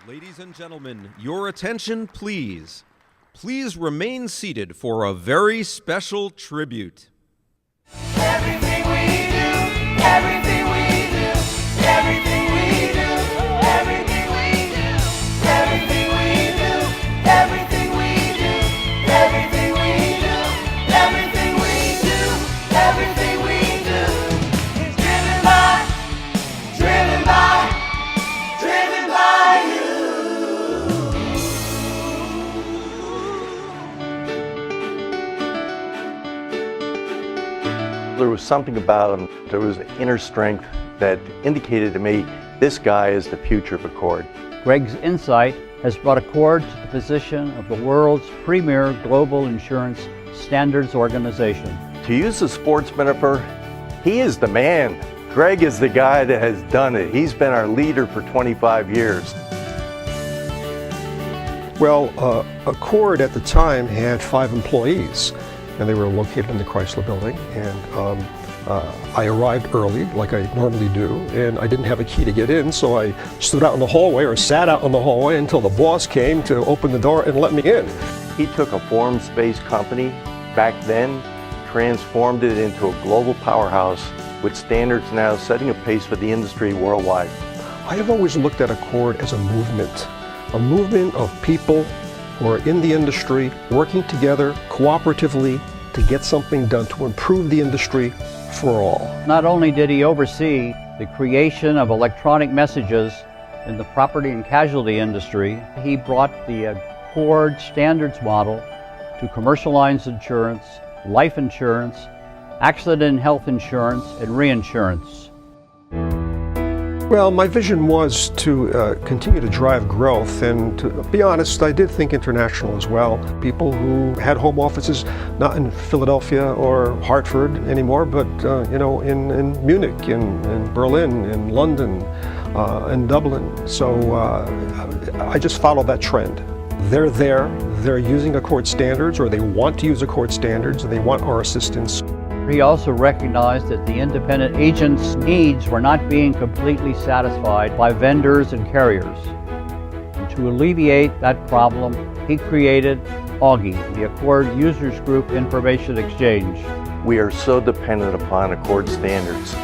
Ladies and gentlemen, your attention, please. Please remain seated for a very special tribute. Everything we do, everything we do, everything we do, everything we do, everything we do, everything we do, everything we do, everything we do, everything we do is driven by you. There was something about him, there was an inner strength that indicated to me, this guy is the future of ACORD. Greg's insight has brought ACORD to the position of the world's premier global insurance standards organization. To use the sports metaphor, he is the man. Greg is the guy that has done it. He's been our leader for 25 years. Well, ACORD at the time had 5 employees, and they were located in the Chrysler Building. And I arrived early, like I normally do, and I didn't have a key to get in, so I stood out in the hallway or sat out in the hallway until the boss came to open the door and let me in. He took a forms-based company back then, transformed it into a global powerhouse with standards now setting a pace for the industry worldwide. I have always looked at ACORD as a movement of people who are in the industry, working together cooperatively to get something done to improve the industry for all. Not only did he oversee the creation of electronic messages in the property and casualty industry, he brought the ACORD standards model to commercial lines insurance, life insurance, accident and health insurance, and reinsurance. Well, my vision was to continue to drive growth, and to be honest, I did think international as well. People who had home offices not in Philadelphia or Hartford anymore, but in Munich, in Berlin, in London, in Dublin. So I just followed that trend. They're there, they're using ACORD standards, or they want to use ACORD standards, and they want our assistance. He also recognized that the independent agents' needs were not being completely satisfied by vendors and carriers. And to alleviate that problem, he created AUGI, the ACORD Users Group Information Exchange. We are so dependent upon ACORD standards,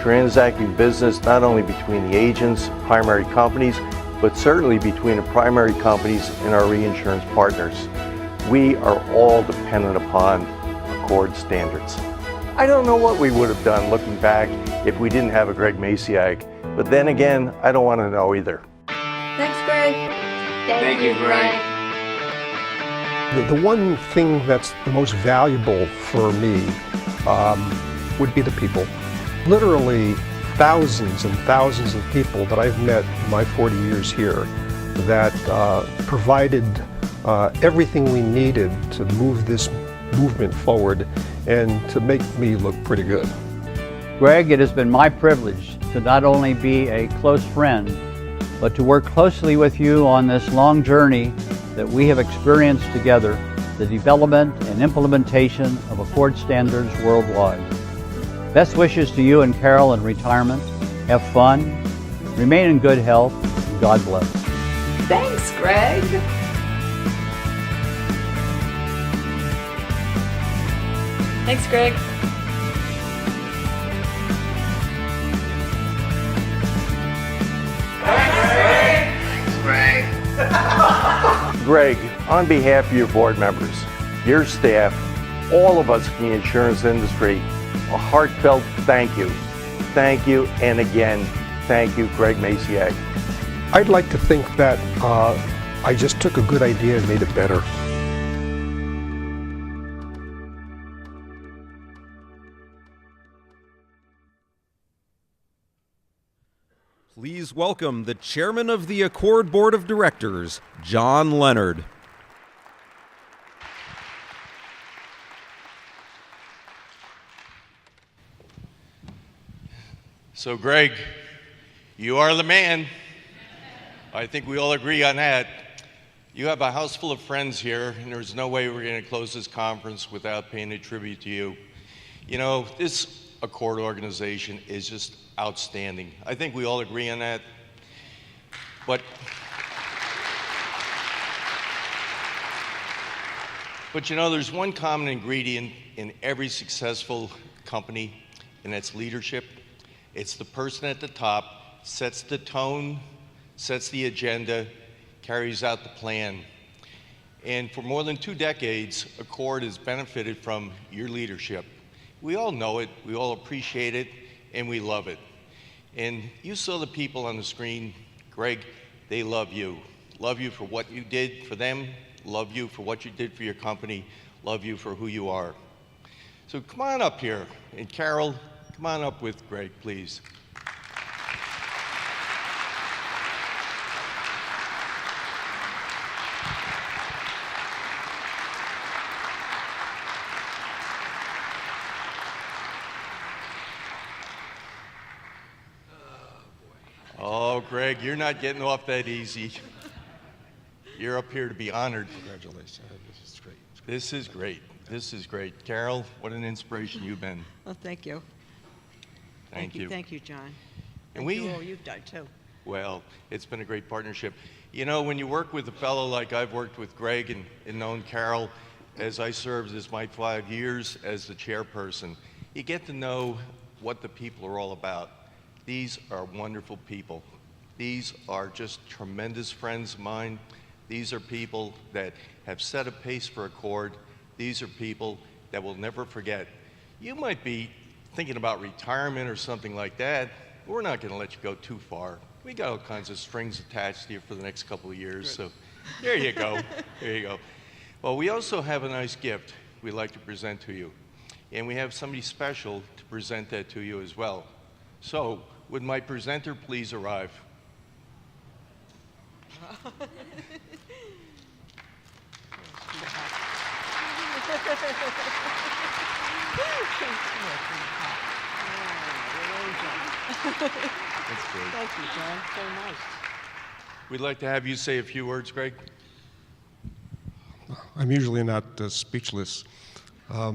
transacting business not only between the agents, primary companies, but certainly between the primary companies and our reinsurance partners. We are all dependent upon ACORD standards. I don't know what we would have done looking back if we didn't have a Greg Maciag, but then again, I don't want to know either. Thanks, Greg. Thank you, Greg. The one thing that's the most valuable for me would be the people. Literally thousands and thousands of people that I've met in my 40 years here that provided everything we needed to move this movement forward and to make me look pretty good. Greg, it has been my privilege to not only be a close friend, but to work closely with you on this long journey that we have experienced together, the development and implementation of ACORD standards worldwide. Best wishes to you and Carol in retirement. Have fun, remain in good health, and God bless. Thanks, Greg. Thanks, Greg. Greg, on behalf of your board members, your staff, all of us in the insurance industry, a heartfelt thank you. Thank you, and again, thank you, Greg Maciag. I'd like to think that I just took a good idea and made it better. Please welcome the chairman of the ACORD Board of Directors, John Leonard. So, Greg, you are the man. I think we all agree on that. You have a house full of friends here, and there's no way we're going to close this conference without paying a tribute to you. You know, this ACORD organization is just outstanding. I think we all agree on that. But But you know, there's one common ingredient in every successful company, and that's leadership. It's the person at the top, sets the tone, sets the agenda, carries out the plan. And for more than 2 decades, ACORD has benefited from your leadership. We all know it, we all appreciate it, and we love it. And you saw the people on the screen, Greg, they love you. Love you for what you did for them, love you for what you did for your company, love you for who you are. So come on up here, and Carol, come on up with Greg, please. Oh, Greg, you're not getting off that easy. You're up here to be honored. Congratulations. This is great. This is great. This is great. Carol, what an inspiration you've been. Well, thank you. Thank you. Thank you, John. And Thank you all you've done, too. Well, it's been a great partnership. You know, when you work with a fellow like I've worked with Greg and known Carol, as I served as my 5 years as the chairperson, you get to know what the people are all about. These are wonderful people. These are just tremendous friends of mine. These are people that have set a pace for ACORD. These are people that will never forget. You might be thinking about retirement or something like that. We're not going to let you go too far. We got all kinds of strings attached to you for the next couple of years. So there you go. There you go. Well, we also have a nice gift we'd like to present to you. And we have somebody special to present that to you as well. So would my presenter please arrive? That's great. Thank you, John. So nice. We'd like to have you say a few words, Greg. I'm usually not speechless. Are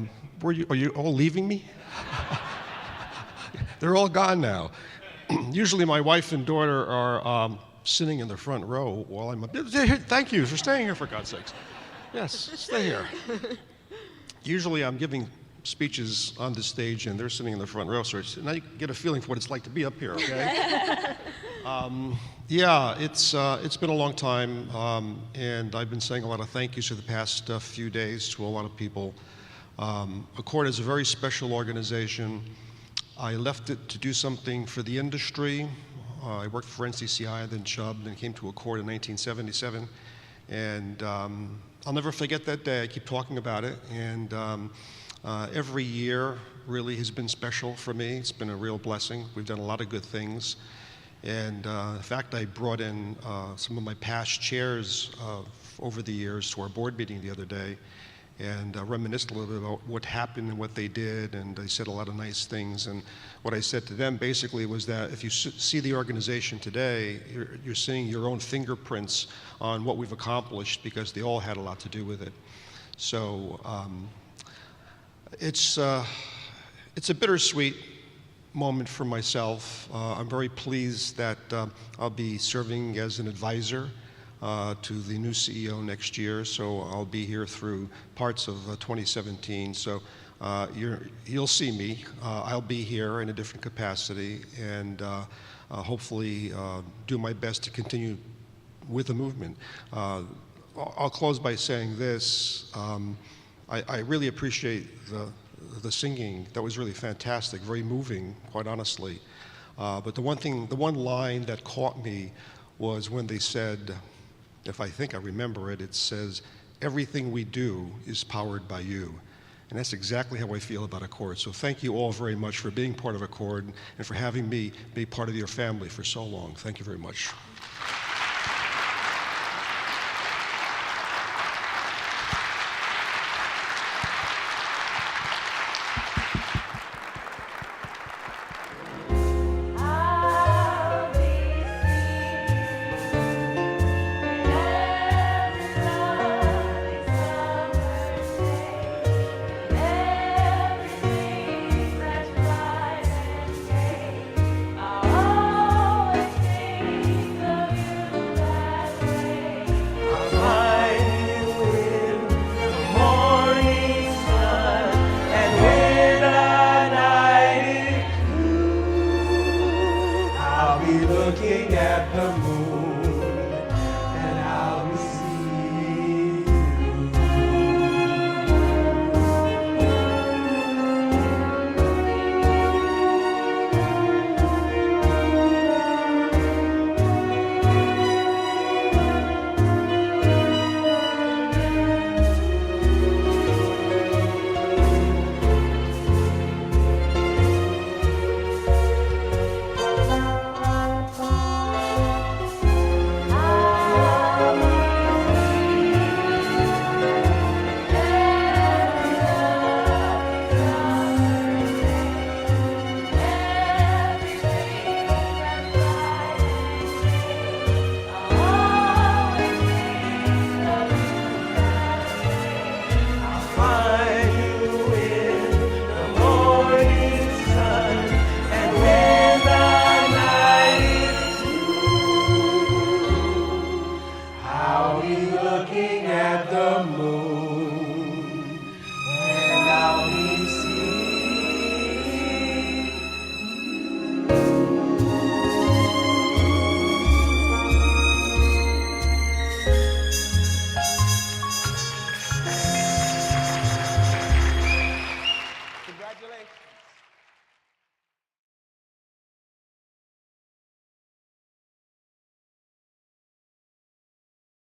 you all leaving me? They're all gone now. Usually my wife and daughter are sitting in the front row while I'm up. Thank you for staying here, for God's sakes. Yes, stay here. Usually I'm giving speeches on the stage and they're sitting in the front row, so now you get a feeling for what it's like to be up here, okay? Yeah, it's been a long time, and I've been saying a lot of thank yous for the past few days to a lot of people. ACORD is a very special organization. I left it to do something for the industry. I worked for NCCI, then Chubb, then came to ACORD in 1977. And I'll never forget that day. I keep talking about it. And every year really has been special for me. It's been a real blessing. We've done a lot of good things. And in fact, I brought in some of my past chairs over the years to our board meeting the other day, and reminisced a little bit about what happened and what they did, and they said a lot of nice things. And what I said to them basically was that if you see the organization today, you're seeing your own fingerprints on what we've accomplished, because they all had a lot to do with it. So it's a bittersweet moment for myself. I'm very pleased that I'll be serving as an advisor to the new CEO next year, so I'll be here through parts of 2017. So you'll see me. I'll be here in a different capacity, and hopefully do my best to continue with the movement. I'll close by saying this. I really appreciate the singing. That was really fantastic, very moving, quite honestly. But the one line that caught me was when they said, if I think I remember it, it says, "Everything we do is powered by you." And that's exactly how I feel about ACORD. So thank you all very much for being part of ACORD and for having me be part of your family for so long. Thank you very much.